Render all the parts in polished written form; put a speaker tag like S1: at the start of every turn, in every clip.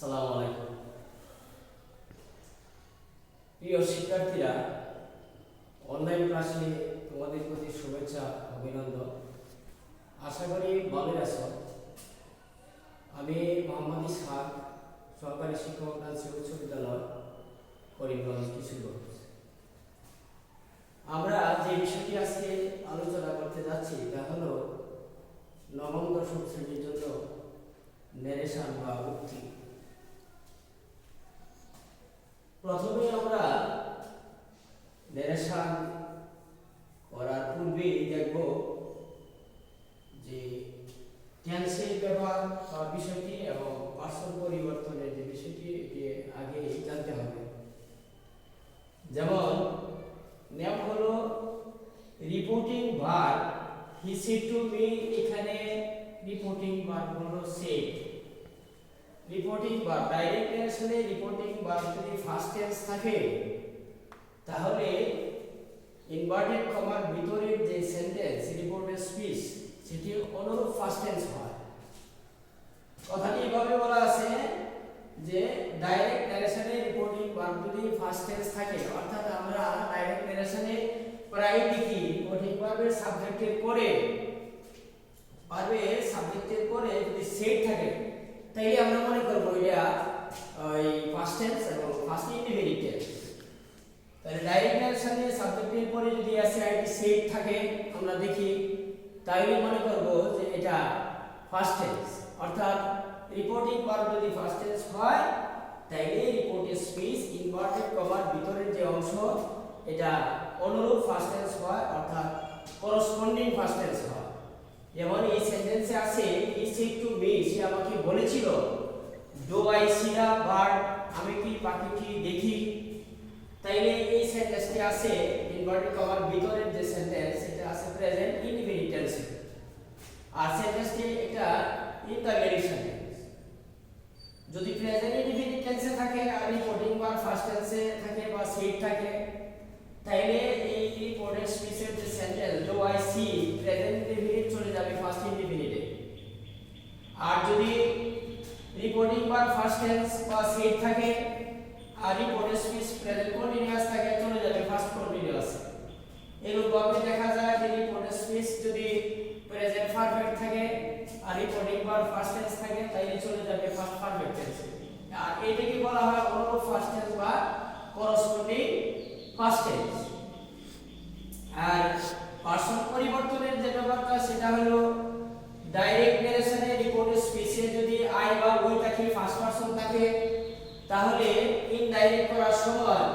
S1: আসসালামু আলাইকুম। প্রিয় শিক্ষার্থীরা, অনলাইন ক্লাসে তোমাদের প্রতি শুভেচ্ছা অভিনন্দন। আশা করি ভালো আছো। আমি মোহাম্মদ ইসহাক, সহকারী শিক্ষক নার্সি উচ্চ বিদ্যালয়, করিমগঞ্জ, কিশোরগঞ্জ। আমরা যে বিষয়টি আজকে আলোচনা করতে যাচ্ছি তা হলো নবম দশম শ্রেণীর জন্য ন্যারেশন বা উক্তি। প্রথমে আমরা ন্যারেশন করার পূর্বে দেখব যে টেন্সের ব্যবহার বা বিষয়টি এবং পার্সন পরিবর্তনের যে বিষয়টি আগে জানতে হবে। যেমন নেম হলো reporting verb he said to me, এখানে রিপোর্টিং ভার্ব হলো সেড। রিপোর্টিং ভার্ব ডাইরেক্ট ন্যারেশনে রিপোর্টিং ভার্ব যদি ফার্স্ট টেন্স থাকে তাহলে ইনভার্টেড কমার ভিতরের যে সেন্টেন্স রিপোর্টেড স্পিচ সেটি অনুরূপ ফার্স্ট টেন্স হয়। কথাটি এভাবে বলা আছে যে ডাইরেক্ট ন্যারেশনে রিপোর্টিং ভার্ব যদি ফার্স্ট টেন্স থাকে, অর্থাৎ আমরা ডাইরেক্ট ন্যারেশনে প্রায় দেখি রিপোর্টিং ভার্বের সাবজেক্টের পরে যদি সেড থাকে তাইলে আমরা মনে করব এটা ওই ফার্স্ট টেন্স এবং ফার্স্ট ইনডিফিনিট টেন্স। তাহলে ডাইরেক্ট ন্যারেশনে সাবজেক্টের পরে যদি এসআইটি সেড থাকে আমরা দেখি, তাইলে মনে করব যে এটা ফার্স্ট টেন্স। অর্থাৎ রিপোর্টিং ভার্ব যদি ফার্স্ট টেন্স হয় তাইলে রিপোর্টেড স্পিচ ইনভার্টেড কমার ভিতরের যে অংশ এটা অনুরূপ ফার্স্ট টেন্স হয়, অর্থাৎ করসপন্ডিং ফার্স্ট টেন্স হয়। যেমন এই সেন্টেন্সে আছে হি সেড টু মি, সে আমাকে বলেছিল। Do I C the bird, আমি কি পাখিটি দেখি। তাইলে এই সেন্টেন্সটি আছে ইনভার্টেড কমার ভিতরের যে সেন্টেন্স এটা আছে প্রেজেন্ট ইনডিফিনিট টেন্স, আর সেন্টেন্সটি এটা ইন্টারমিডিয়েট সেন্টেন্স। যদি প্রেজেন্ট ইনডিফিনিট টেন্সে থাকে আর রিপোর্টিং ভার্ব ফার্স্ট টেন্সে থাকে বা সেড থাকে, তাইলে এই রিপোর্টেড স্পিচের যে sentence do I see present indefinite চলে যাবে ফার্স্ট ইনডিফিনিটে। আর যদি রিপোর্টিং ভার্ব ফার্স্ট টেন্স বা সেড থাকে আর রিপোর্টেড স্পিচ প্রেজেন্ট কন্টিনিউয়াস থাকে চলে যাবে ফার্স্ট কন্টিনিউয়াস। এরকমভাবে দেখা যায় যে রিপোর্টেড স্পিচ যদি প্রেজেন্ট পারফেক্ট থাকে আর রিপোর্টিং ভার্ব ফার্স্ট টেন্স থাকে তাইলে চলে যাবে ফার্স্ট পারফেক্ট টেন্সে। আর এটাকে বলা হয় অনুরূপ ফার্স্ট টেন্স বা করসপন্ডিং ফার্স্ট টেন্স। আর পার্সন পরিবর্তনের যে ব্যাপারটা সেটা হলো ডাইরেক্ট ন্যারেশনে রিপোর্টেড স্পিচে যদি আই বা উই থাকে ফার্স্ট পারসন থাকে তাহলে ইনডাইরেক্ট করার সময়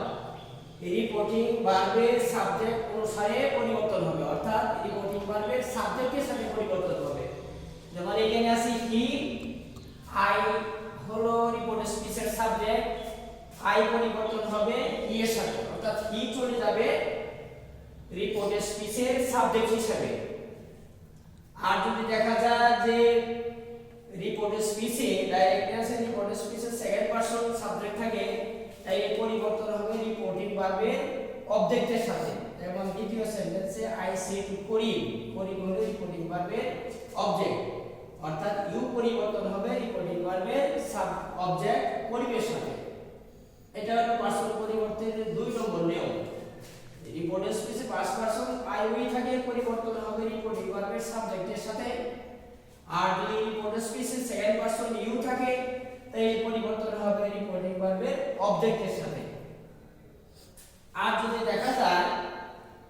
S1: রিপোর্টিং ভার্বের সাবজেক্ট অনুসারে পরিবর্তন হবে, অর্থাৎ রিপোর্টিং ভার্বের সাবজেক্টের সাথে পরিবর্তন হবে। যেমন এখানে আছে হি, আই হলো রিপোর্টেড স্পিচের সাবজেক্ট, আই পরিবর্তন হবে হি এর সাথে, অর্থাৎ হি চলে যাবে রিপোর্টেড স্পিচের সাবজেক্ট হিসেবে। আর যদি দেখা যায় যে রিপোর্টেড স্পিচে ডাইরেক্ট ন্যারেশন রিপোর্টেড স্পিচের সেকেন্ড পারসন সাবজেক্ট থাকে তাইলে পরিবর্তন হবে রিপোর্টিং ভার্বের অবজেক্টের সাথে। যেমন দ্বিতীয় সেন্টেন্সে আই সে টু করিম, করিম হলো রিপোর্টিং ভার্বের অবজেক্ট, অর্থাৎ ইউ পরিবর্তন হবে রিপোর্টিং ভার্বের সাব অবজেক্ট করিমের সাথে। এটা হলো পারসন পরিবর্তনের 2 নম্বর নিয়ম। রিপোর্টেড স্পিচে ফার্স্ট পারসন আই উই থাকে পরিবর্তন হবে রিপোর্টিং ভার্বের সাবজেক্টের সাথে। আর যদি রিপোর্টেড স্পিচে সেকেন্ড পারসন ইউ থাকে তাহলে পরিবর্তন হবে রিপোর্টিং ভার্বের অবজেক্টের সাথে। আর যদি দেখা যায়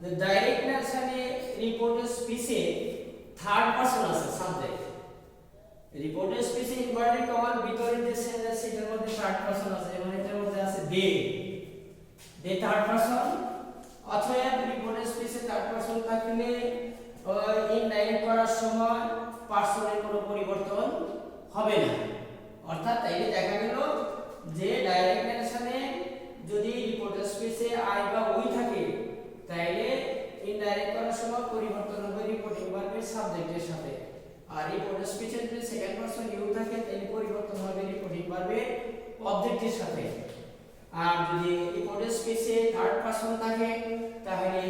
S1: যে ডাইরেক্ট ন্যারেশনে রিপোর্টেড স্পিচে থার্ড পারসন আছে সাবজেক্ট, রিপোর্টেড স্পিচে ইনভার্টেড কমার ভিতরে যে সেন্টেন্স সেটার মধ্যে থার্ড পারসন আছে, মানে এটার মধ্যে আছে দে থার্ড পারসন। অথবা রিপোর্টেড স্পিচে থার্ড পারসন থাকলে ইনডাইরেক্ট করার সময় পারসনের কোনো পরিবর্তন হবে না। অর্থাৎ তাইলে দেখা গেল যে ডাইরেক্ট ন্যারেশনে যদি রিপোর্টেড স্পিচে আই বা উই থাকে তাইলে ইনডাইরেক্ট করার সময় পরিবর্তন হবে রিপোর্টিং ভার্বের সাবজেক্টের সাথে। আর রিপোর্টেড স্পিচে যদি সেকেন্ড পারসন ইউ থাকে তাহলে পরিবর্তন হবে রিপোর্টিং ভার্বের অবজেক্টের সাথে। আর যদি রিপোর্টেড স্পিচে থার্ড পারসন থাকে তাহলে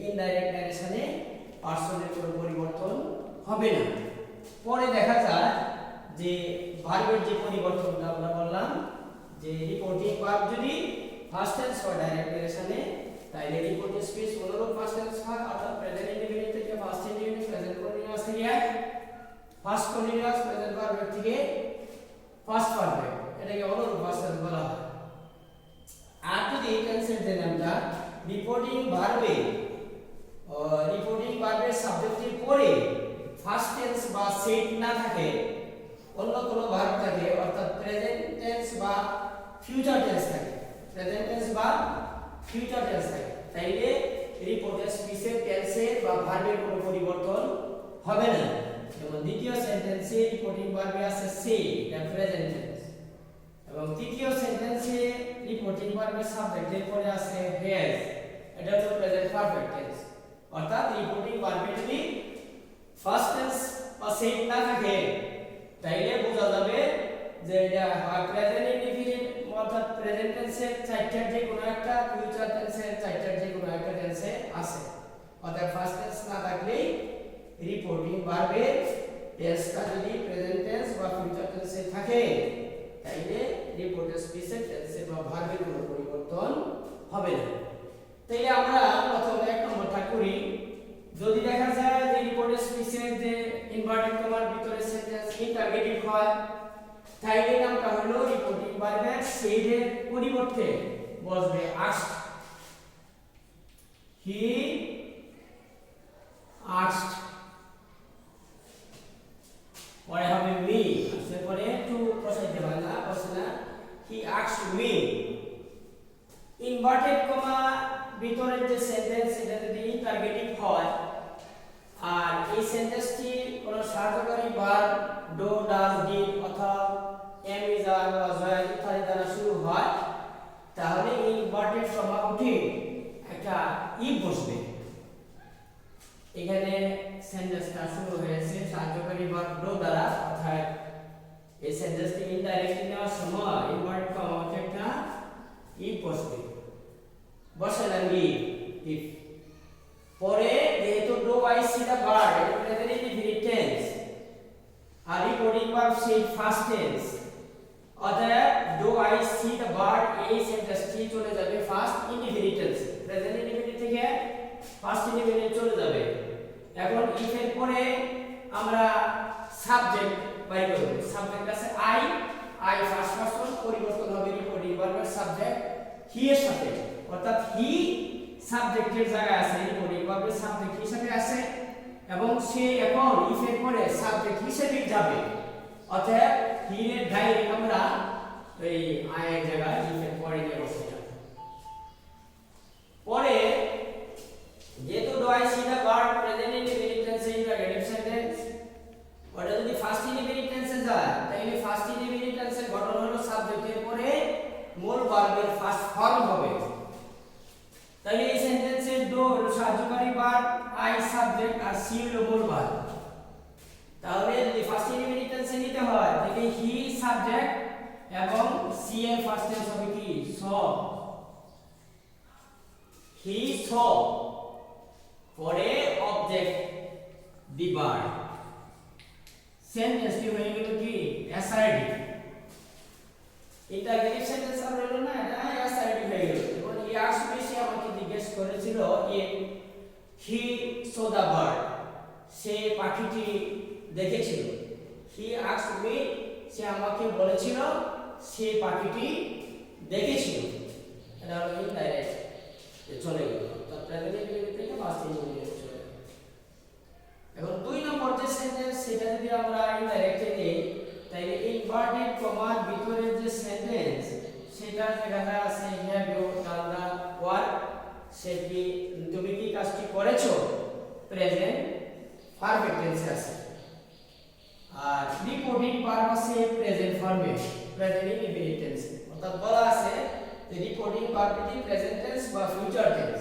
S1: ইনডাইরেক্ট ন্যারেশনে পারসনের কোনো পরিবর্তন হবে না। পরে দেখা যায় যে ভার্বের যে পরিবর্তনটা আমরা বললাম যে রিপোর্টিং ভার্ব যদি ফার্স্ট টেন্স হয় ডাইরেক্ট রিলেশনে তাইলে রিপোর্টিং স্পিচ অনুরূপ ফার্স্ট টেন্স হয় অর্থাৎ প্রেজেন্ট ইনডিফিনিট থেকে ফার্স্ট ইনডিফিনিট প্রেজেন্ট কন্টিনিউয়াস থেকে ফার্স্ট কন্টিনিউয়াস প্রেজেন্ট ভার্ব থেকে ফার্স্ট পারফেক্ট এটাকে অনুরূপ ফার্স্ট টেন্স বলা হয়। আর যদি টেন্সের যে নামটা রিপোর্টিং ভার্বের সাবজেক্টের পরে ফার্স্ট টেন্স বা সেট না থাকে অন্য কোনো ভার্ব থাকে অর্থাৎ প্রেজেন্ট টেন্স বা ফিউচার টেন্স থাকে তাইলে রিপোর্টেড স্পিচের টেন্সের বা ভার্বের কোনো পরিবর্তন হবে না। যেমন দ্বিতীয় সেন্টেন্সে রিপোর্টিং ভার্বে আছে সে এটা প্রেজেন্ট টেন্স এবং তৃতীয় সেন্টেন্সে রিপোর্টিং ভার্বের সাবজেক্টের পরে আছে হ্যাজ এটা হলো প্রেজেন্ট পারফেক্ট টেন্স। অর্থাৎ রিপোর্টিং ভার্বে যদি ফার্স্ট টেন্স বা সেট না থাকে তাইলে বোঝা যাবে যে এটা প্রেজেন্ট ইনডিফিনিট অর্থাৎ প্রেজেন্ট টেন্সের চারটার যে কোনো একটা ফিউচার টেন্সের চারটার যে কোনো একটা টেন্সে আছে। অর্থাৎ ফার্স্ট টেন্স না থাকলেই রিপোর্টিং ভার্বের টেন্সটা যদি প্রেজেন্ট টেন্স বা ফিউচার টেন্সে থাকে তাইলে রিপোর্টেড স্পিচের টেন্সে বা ভার্বের কোনো পরিবর্তন হবে না। তাইলে আমরা প্রথমে এক নম্বরটা করি। যদি দেখা যায় যে রিপোর্টেড স্পিচের যে ইনভার্টেড কমার ভিতরে সেন্টেন্স ইন্টারগেটিভ হয় তাইলে নামটা হলো রিপোর্টিং ভার্বের সেইডের পরিবর্তে বসবে asked he asked পরে হবে me আসলে পরে টু বসাইতে হয় না বসে না he asked me inverted comma ভিতরের যে সেন্টেন্স এটা যদি ইন্টারগেটিভ হয় আর এই সেন্টেন্সটি কোনো সাহায্যকারী ভার্ব ডু ডাজ ডিড অথবা am is are was were ইত্যাদি দ্বারা শুরু হয় তাহলে ইনভার্টেড কমা উঠে একটা ইফ বসবে। এখানে সেন্টেন্সটা শুরু হয়েছে সাহায্যকারী ভার্ব ডু দ্বারা অর্থাৎ এই সেন্টেন্সটি ইনডাইরেক্টলি নেওয়ার সময় ইনভার্টেড কমা উঠে একটা ইফ বসবে বসালাম ইফ পরে যেহেতু do I see the bird এটা প্রেজেন্ট ইনডিফিনিট টেন্স আর রিপোর্টিং ভার্ব সেই ফার্স্ট টেন্স অতএব do I see the bird এই সেন্টেন্সটি চলে যাবে first indefinite tense present indefinite থেকে ফার্স্ট ইনডিফিনিট চলে যাবে। এখন ইফ এর পরে আমরা সাবজেক্ট বাইর করব। সাবজেক্ট আছে আই ফার্স্ট পারসন পরিবর্তন হবে রিপোর্টিং ভার্বের সাবজেক্ট হি এর সাথে অর্থাৎ হি সাবজেক্টের জায়গায় আছে রিপোর্টিং ভার্বের সাবজেক্ট হিসেবে আছে এবং সে এখন ইফ এর পরে সাবজেক্ট হিসেবে যাবে অতএব হি এর ডাইরেক্ট আমরা এই আই এর জায়গায় ইফ এর পরে নিয়ে বসাই। পরে যেহেতু do I see the verb present indefinite টেন্সে ইন্টারগেটিভ সেন্টেন্স ওটা যদি ফার্স্ট ইনডিফিনিট টেন্সে যায় তাহলে ফার্স্ট ইনডিফিনিট টেন্সের গঠন হলো সাবজেক্টের পরে মূল ভার্বের ফার্স্ট ফর্ম হবে। তাহলে এই সেন্টেন্সে ডু হলো সাহায্যকারী ভার্ব আই সাবজেক্ট আর সি হলো মূল ভার্ব। তাহলে যদি ফার্স্ট ইনডিফিনিট টেন্সে নিতে হয় তাহলে হি সাবজেক্ট এবং সি এর ফার্স্ট টেন্স হবে কি স হি স পরে অবজেক্ট দি ভার্ব সেন্টেন্সটি হয়ে গেল কি অ্যাসার্টিভ ইন্টারগেটিভ সেন্টেন্স আর হলো না এটা অ্যাসার্টিভ হয়ে গেল। এবং ই আস্কড মি সে আমাকে জিজ্ঞেস করেছিল হি সো দা বার্ড সে পাখিটি দেখেছিল। হি আস্কড মি সে আমাকে বলেছিল সে পাখিটি দেখেছিল। এটা হলো ইনডাইরেক্ট চলে গেল তো প্রেজেন্ট ইনডিফিনিট থেকে পাস্ট ইনডিফিনিট চলে গেল। এখন দুই নম্বর যে সেন্টেন্স সেটা যদি আমরা ইনডাইরেক্টলি নেই তাহলে ইনভার্টেড কমার ভিতরের যে সেন্টেন্স সেটা যেখানে আছে have you done the work সে কি তুমি কি কাজটি করেছো প্রেজেন্ট পারফেক্ট টেন্সে আছে আর রিপোর্টিং ভার্ব আছে প্রেজেন্ট ফর্মে প্রেজেন্ট ইনডিফিনিট টেন্সে অর্থাৎ বলা আছে যে রিপোর্টিং ভার্বটি প্রেজেন্ট টেন্স বা ফিউচার টেন্স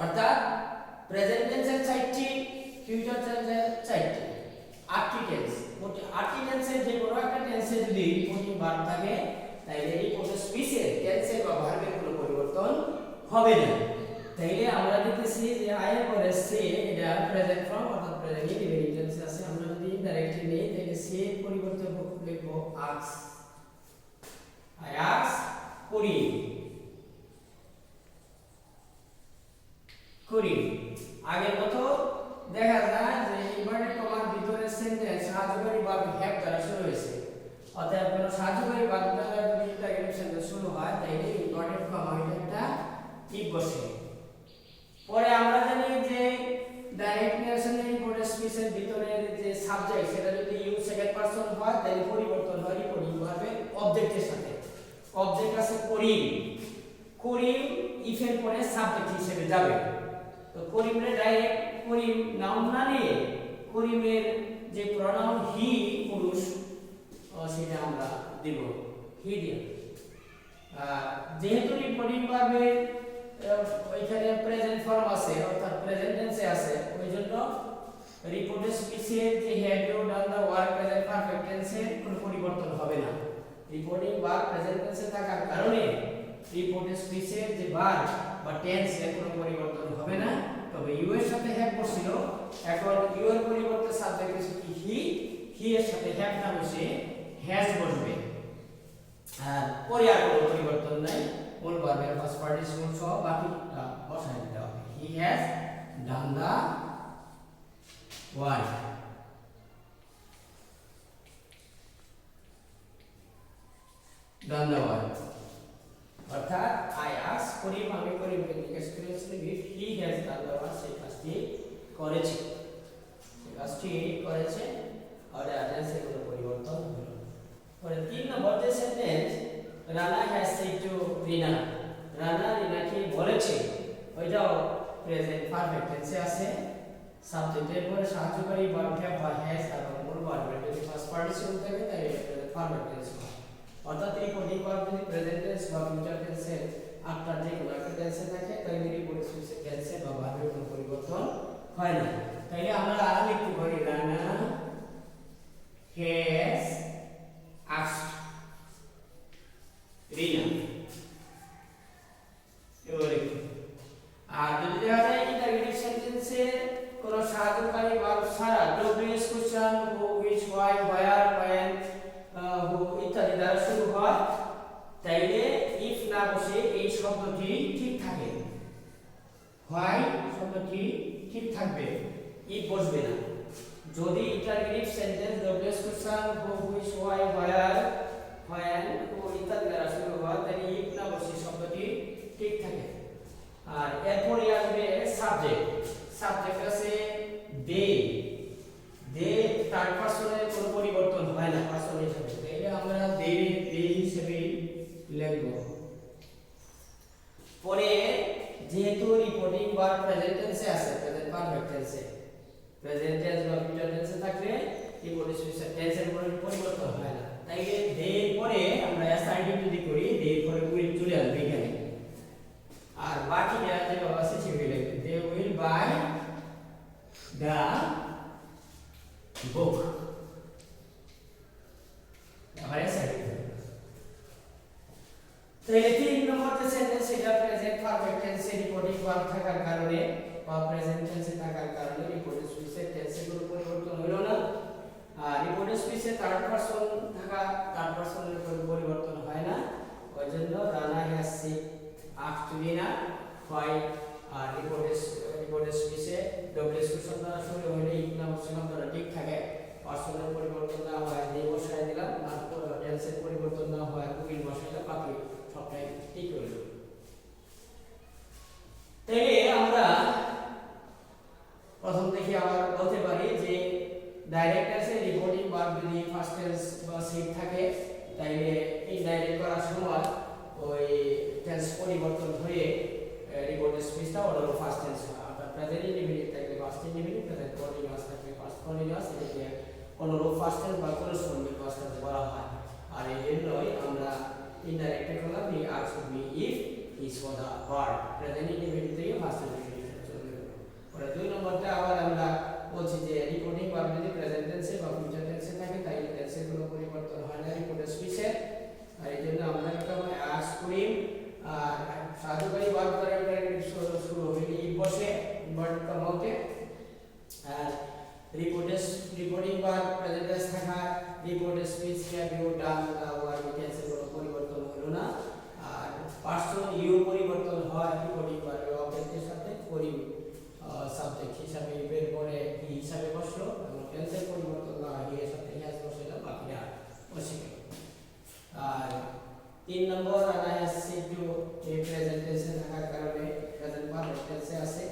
S1: অর্থাৎ প্রেজেন্ট টেন্সের 4টি ফিউচার টেন্সের 4টি 8টি টেন্স 8টি টেন্সের যে কোনো একটা টেন্সে যদি রিপোর্টিং ভার্ব থাকে তাহলে রিপোর্টেড স্পিচের টেন্সের বা ভার্বের কোনো পরিবর্তন হবে না। তাইলে আমরা দেখতেছি যে আই এর পরে সে এটা প্রেজেন্ট ফর্ম অর্থাৎ প্রেজেন্ট ইনডিফিনিট টেন্সে আছে। আমরা যদি ইনডাইরেক্টলি নেই তাহলে সে পরিবর্তে লিখব আস্ক I ask করিম আগের মতো দেখা যায় যে ইনভার্টেড কমার ভিতরে সেন্টেন্স সাহায্যকারী ভার্ব হ্যাভ দ্বারা শুরু হয়েছে অতএব কোনো সাহায্যকারী ভার্ব দ্বারা যদি ইন্টারগেটিভ সেন্টেন্স শুরু হয় তাহলে ইনভার্টেড কমা এটা ইফ বসে পরে আমরা জানি যে ডাইরেক্ট নেশনের ইম্পর্টেন্ট স্পিচের ভিতরে যে সাবজেক্ট সেটা যদি ইউ সেকেন্ড পারসন হয় তাহলে পরিবর্তন হয় রিপোর্টিং ভার্বের অবজেক্টের সাথে অবজেক্ট আছে করিম ইফের পরে সাবজেক্ট হিসেবে যাবে তো করিমের ডাইরেক্ট করিম নাউন না নিয়ে করিমের যে প্রনাউন হি পুরুষ সেটা আমরা দেব হি দিয়ে যেহেতু রিপোর্টিং ভার্বের ওইখানে প্রেজেন্ট ফর্ম আছে অর্থাৎ প্রেজেন্ট টেন্সে আছে ওইজন্য রিপোর্টেড স্পিচের যে have you done the work present perfect টেন্সে কোনো পরিবর্তন হবে না রিপোর্টিং ভার্ব প্রেজেন্ট টেন্সে থাকার কারণে রিপোর্টেড স্পিচের যে ভার্ব বা টেন্সে কোনো পরিবর্তন হবে না তবে ইউ এর সাথে হ্যাভ বসছিল এখন ইউ এর পরিবর্তে সাবজেক্ট এসে কি হি এর সাথে হ্যাভ না বসে হ্যাজ বসবে আর পরে আর কোনো পরিবর্তন নাই মূল ভার্বের ফার্স্ট পার্টিসিপল সহ বাকিটা বসাই দিতে হবে he has done the work done the work অর্থাৎ আই আস্ক করিম আমি করিমকে জিজ্ঞেস করেছিলাম if he has done the work সে কাজটি করেছে আর অ্যাড্রেসে কোনো পরিবর্তন হলো না পরে 3 নম্বর যে sentence Rana has said to Rana রিনাকে বলেছে ওইটাও প্রেজেন্ট পারফেক্ট টেন্সে আছে সাবজেক্টের পরে সাহায্যকারী ভার্ব হ্যাভ বা হ্যাজ আর মূল ভার্বের যদি ফার্স্ট পার্টিসিপল থাকে তাই পারফেক্ট টেন্স হয় অর্থাৎ রিপোর্টিং ভার্ব যদি প্রেজেন্ট টেন্স বা ফিউচার টেন্সে আফটার যে কোনো একটা টেন্সে থাকে তাহলে রিপোর্টিং স্পিচের টেন্সে বা ভার্বের কোনো পরিবর্তন হয় না তাইলে আমরা আর লিখতে পারি রানা হ্যাজ asked রিনা এবারে আর যদি দেখা যায় ইন্টারগেটিভ সেন্টেন্সে কোন সাহায্যকারী ভার্ব ছাড়া WH question who which why where when who ইত্যাদি দ্বারা শুরু হয় তাইলে if না বসে এই শব্দটি ঠিক থাকে why শব্দটি ঠিক থাকবে if বসবে না যদি interrogative sentence WH question who which why where when who ইত্যাদি দ্বারা শুরু হয় তাহলে if না বসে শব্দটি ঠিক থাকে আর এরপরে আসবে সাবজেক্ট আছে দে থার্ড পারসনের কোনো পরিবর্তন হয় না পারসন হিসেবে তাইলে আমরা দে হিসেবে লিখব পরে যেহেতু রিপোর্টিং ভার্ব প্রেজেন্ট টেন্সে আছে প্রেজেন্ট পারফেক্ট টেন্সে প্রেজেন্ট টেন্স বা ফিউচার টেন্সে থাকলে রিপোর্টিং স্পিচের টেন্সের কোনো পরিবর্তন হয় না তাইলে দে পরে আমরা অ্যাসাইনমেন্ট যদি করি দে পরে উইল চলে আসবে এখানে আর বাকি যে বাবা আছে সেগুলো লিখবে দে উইল বাই দা বুক আমারে সাইড তাহলে 3 নম্বর যে সেন্টেন্স এটা প্রেজেন্ট পারফেক্ট টেন্সে রিপোর্টিং ভার্ব থাকার কারণে বা প্রেজেন্ট টেন্সে থাকার কারণে রিপোর্টেড স্পিচের টেন্সে কোনো পরিবর্তন হলো না আর রিপোর্টেড স্পিচে থার্ড পারসন থাকা থার্ড পারসনের কোনো পরিবর্তন হয় না ওইজন্য রানা হ্যাজ সিড asked রিনা হয় আর রিপোর্টেড স্পিচে ডব্লিউএস কোশ্চেন দ্বারা শুরু হলে ইফ না বসে শব্দটা ঠিক থাকে পারসনের পরিবর্তন না হয় দে বসায় দিলাম আর টেন্সের পরিবর্তন না হয় উইল বসাইলাম বাকি সবটাই ঠিক হলো তাইলে আমরা প্রথম দেখি আবার বলতে পারি যে ডাইরেক্ট টেন্সে রিপোর্টিং ভার্ব যদি ফার্স্ট টেন্স বা সিট থাকে তাইলে ইনডাইরেক্ট করার সময় ওই টেন্স পরিবর্তন হয়ে রিপোর্টেড স্পিচটা অর্ডার ফার্স্ট টেন্স হয় অর্থাৎ প্রেজেন্ট ইনডিফিনিট থাকলে ফার্স্ট ইনডিফিনিট প্রেজেন্ট কন্টিনিউয়াস থাকলে ফার্স্ট কন্টিনিউয়াস এটাকে অনুরূপ ফার্স্ট টেন্স বা করসপন্ডিং ফার্স্ট টেন্স বলা হয় আর এই জন্যই আমরা ইনডাইরেক্ট করলাম he asked me if is for the verb present indefinite থেকে ফার্স্ট ইনডিফিনিট চলে গেল পরে 2 নম্বরটা আবার আমরা বলছি যে রিপোর্টিং ভার্ব যদি প্রেজেন্ট টেন্সে বা ফিউচার টেন্সে থাকে তাহলে টেন্সের কোনো পরিবর্তন হয় না রিপোর্টেড স্পিচে আর এই জন্য আমরা একটা আস্ক করি আর সাহায্যকারী ভার্ব দ্বারা ইন্টারগেটিভ শুরু হলে ইফ বসে ইনভার্টেড কমাতে আর রিপোর্টিং ভার্ব প্রেজেন্ট টেন্স থাকা reported speech have you done the work টেন্সের কোনো পরিবর্তন হলো 3 নম্বর আনা আসছে টু এই প্রেজেন্ট টেন্সে থাকার কারণে প্রেজেন্ট পারফেক্ট টেন্সে আছে।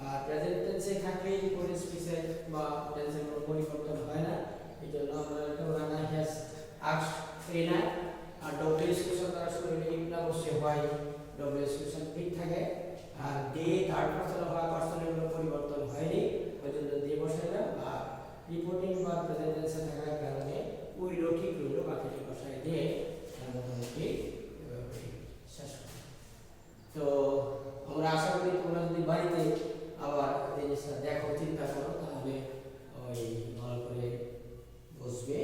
S1: আর প্রেজেন্ট টেন্সে থাকলে পরে স্পিচে বা টেন্সের কোনো পরিবর্তন হয় না। এইজন্য আমরা এটা আনা হ্যাজ আস্কড ট্রেনা আর ডব্লিউ কোশ্চেন দ্বারা শুরু হলে ইফ অবশ্যই হয় ডব্লিউ কোশ্চেন ঠিক থাকে। আর দে থার্ড পারসন হওয়া পারসনের কোনো পরিবর্তন হয়নি, ওইজন্য দে বসাইলাম। আর রিপোর্টিং বা প্রেজেন্ট টেন্সে থাকার কারণে ওই ঠিক রইল, বাকিটি বসাই দিয়ে মোটামুটি শেষ করি। তো আমরা আশা করি তোমরা যদি বাড়িতে আবার জিনিসটা দেখো, চিন্তা করো, তাহলে ওই ভালো করে বুঝবে।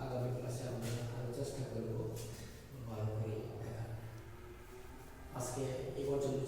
S1: আগামী ক্লাসে আমরা আরো চেষ্টা করব ভালো করে দেখার। আজকে এই পর্যন্ত